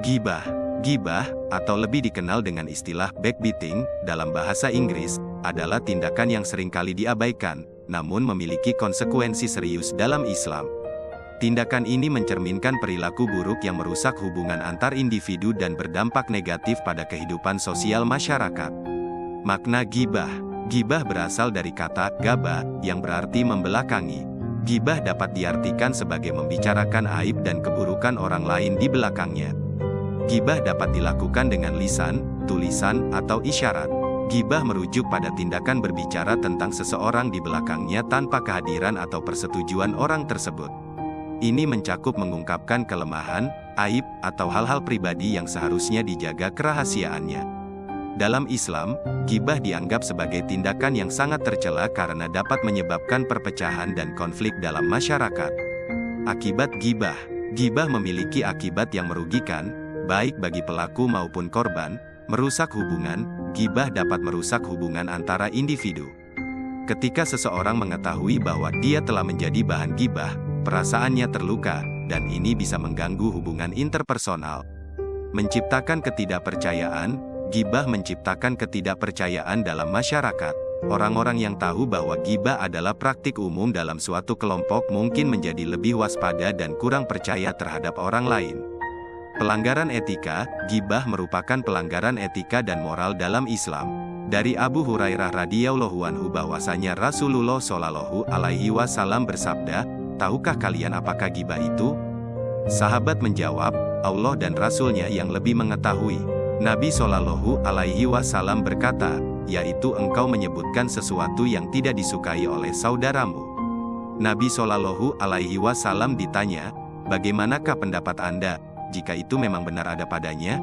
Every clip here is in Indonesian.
Gibah. Gibah, atau lebih dikenal dengan istilah backbiting, dalam bahasa Inggris, adalah tindakan yang seringkali diabaikan, namun memiliki konsekuensi serius dalam Islam. Tindakan ini mencerminkan perilaku buruk yang merusak hubungan antar individu dan berdampak negatif pada kehidupan sosial masyarakat. Makna gibah. Gibah berasal dari kata gaba, yang berarti membelakangi. Gibah dapat diartikan sebagai membicarakan aib dan keburukan orang lain di belakangnya. Gibah dapat dilakukan dengan lisan, tulisan, atau isyarat. Gibah merujuk pada tindakan berbicara tentang seseorang di belakangnya tanpa kehadiran atau persetujuan orang tersebut. Ini mencakup mengungkapkan kelemahan, aib, atau hal-hal pribadi yang seharusnya dijaga kerahasiaannya. Dalam Islam, gibah dianggap sebagai tindakan yang sangat tercela karena dapat menyebabkan perpecahan dan konflik dalam masyarakat. Akibat gibah. Gibah memiliki akibat yang merugikan, baik bagi pelaku maupun korban. Merusak hubungan. Gibah dapat merusak hubungan antara individu. Ketika seseorang mengetahui bahwa dia telah menjadi bahan gibah, perasaannya terluka, dan ini bisa mengganggu hubungan interpersonal. Menciptakan ketidakpercayaan. Gibah menciptakan ketidakpercayaan dalam masyarakat. Orang-orang yang tahu bahwa gibah adalah praktik umum dalam suatu kelompok mungkin menjadi lebih waspada dan kurang percaya terhadap orang lain. Pelanggaran etika. Gibah merupakan pelanggaran etika dan moral dalam Islam. Dari Abu Hurairah radhiyallahu anhu bahwasanya Rasulullah shallallahu alaihi wasallam bersabda, "Tahukah kalian apakah gibah itu?" Sahabat menjawab, "Allah dan Rasulnya yang lebih mengetahui." Nabi shallallahu alaihi wasallam berkata, yaitu engkau menyebutkan sesuatu yang tidak disukai oleh saudaramu. Nabi shallallahu alaihi wasallam ditanya, "Bagaimanakah pendapat Anda, jika itu memang benar ada padanya?"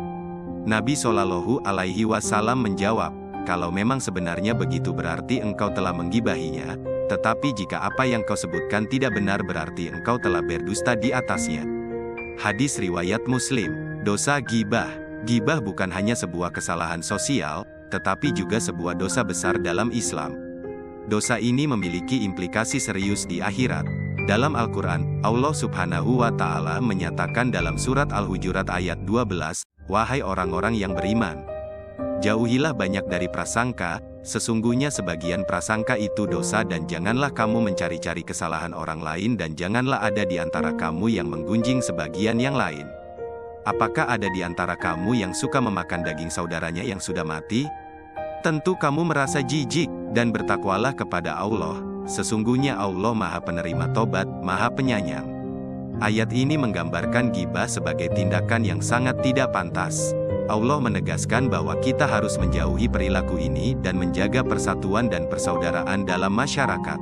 Nabi shallallahu alaihi wasallam menjawab, "Kalau memang sebenarnya begitu berarti engkau telah menggibahinya, tetapi jika apa yang kau sebutkan tidak benar berarti engkau telah berdusta di atasnya." Hadis riwayat Muslim. Dosa gibah. Gibah bukan hanya sebuah kesalahan sosial, tetapi juga sebuah dosa besar dalam Islam. Dosa ini memiliki implikasi serius di akhirat. Dalam Al-Quran, Allah Subhanahu wa Ta'ala menyatakan dalam surat Al-Hujurat ayat 12, "Wahai orang-orang yang beriman, jauhilah banyak dari prasangka, sesungguhnya sebagian prasangka itu dosa dan janganlah kamu mencari-cari kesalahan orang lain dan janganlah ada di antara kamu yang menggunjing sebagian yang lain. Apakah ada di antara kamu yang suka memakan daging saudaranya yang sudah mati? Tentu kamu merasa jijik, dan bertakwalah kepada Allah, sesungguhnya Allah Maha Penerima Tobat, Maha Penyayang." Ayat ini menggambarkan gibah sebagai tindakan yang sangat tidak pantas. Allah menegaskan bahwa kita harus menjauhi perilaku ini dan menjaga persatuan dan persaudaraan dalam masyarakat.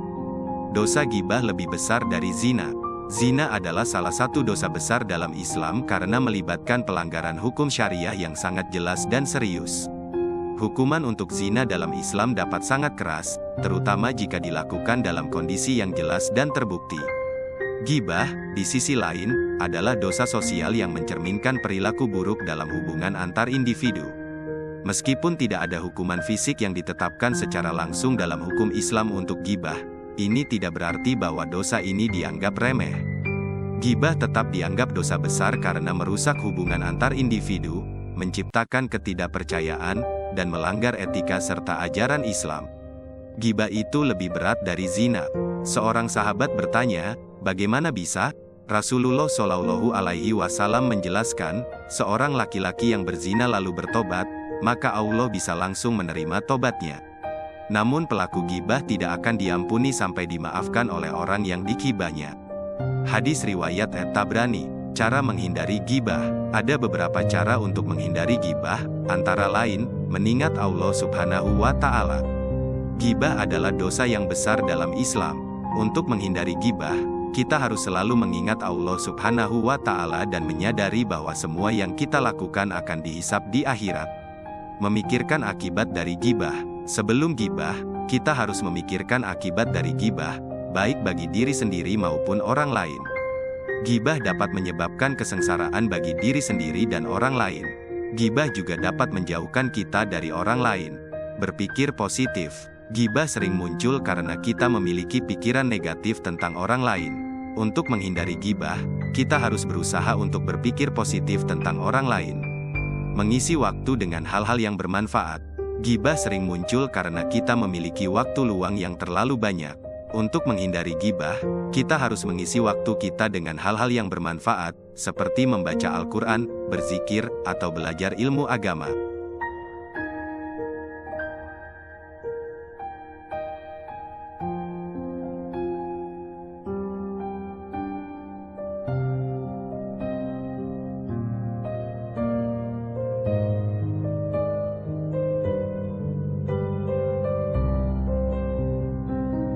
Dosa gibah lebih besar dari zina. Zina adalah salah satu dosa besar dalam Islam karena melibatkan pelanggaran hukum syariah yang sangat jelas dan serius. Hukuman untuk zina dalam Islam dapat sangat keras, terutama jika dilakukan dalam kondisi yang jelas dan terbukti. Gibah, di sisi lain, adalah dosa sosial yang mencerminkan perilaku buruk dalam hubungan antar individu. Meskipun tidak ada hukuman fisik yang ditetapkan secara langsung dalam hukum Islam untuk gibah, ini tidak berarti bahwa dosa ini dianggap remeh. Gibah tetap dianggap dosa besar karena merusak hubungan antar individu, menciptakan ketidakpercayaan, dan melanggar etika serta ajaran Islam. Gibah itu lebih berat dari zina. Seorang sahabat bertanya, "Bagaimana bisa?" Rasulullah shallallahu alaihi wasallam menjelaskan, seorang laki-laki yang berzina lalu bertobat, maka Allah bisa langsung menerima tobatnya. Namun pelaku gibah tidak akan diampuni sampai dimaafkan oleh orang yang digibahnya. Hadis riwayat At-Tabrani. Cara menghindari gibah. Ada beberapa cara untuk menghindari gibah, antara lain, mengingat Allah Subhanahu wa Ta'ala. Gibah adalah dosa yang besar dalam Islam. Untuk menghindari gibah, kita harus selalu mengingat Allah Subhanahu wa Ta'ala dan menyadari bahwa semua yang kita lakukan akan dihisab di akhirat. Memikirkan akibat dari gibah. Sebelum gibah, kita harus memikirkan akibat dari gibah, baik bagi diri sendiri maupun orang lain. Gibah dapat menyebabkan kesengsaraan bagi diri sendiri dan orang lain. Gibah juga dapat menjauhkan kita dari orang lain. Berpikir positif. Gibah sering muncul karena kita memiliki pikiran negatif tentang orang lain. Untuk menghindari gibah, kita harus berusaha untuk berpikir positif tentang orang lain. Mengisi waktu dengan hal-hal yang bermanfaat. Gibah sering muncul karena kita memiliki waktu luang yang terlalu banyak. Untuk menghindari gibah, kita harus mengisi waktu kita dengan hal-hal yang bermanfaat, seperti membaca Al-Quran, berzikir, atau belajar ilmu agama.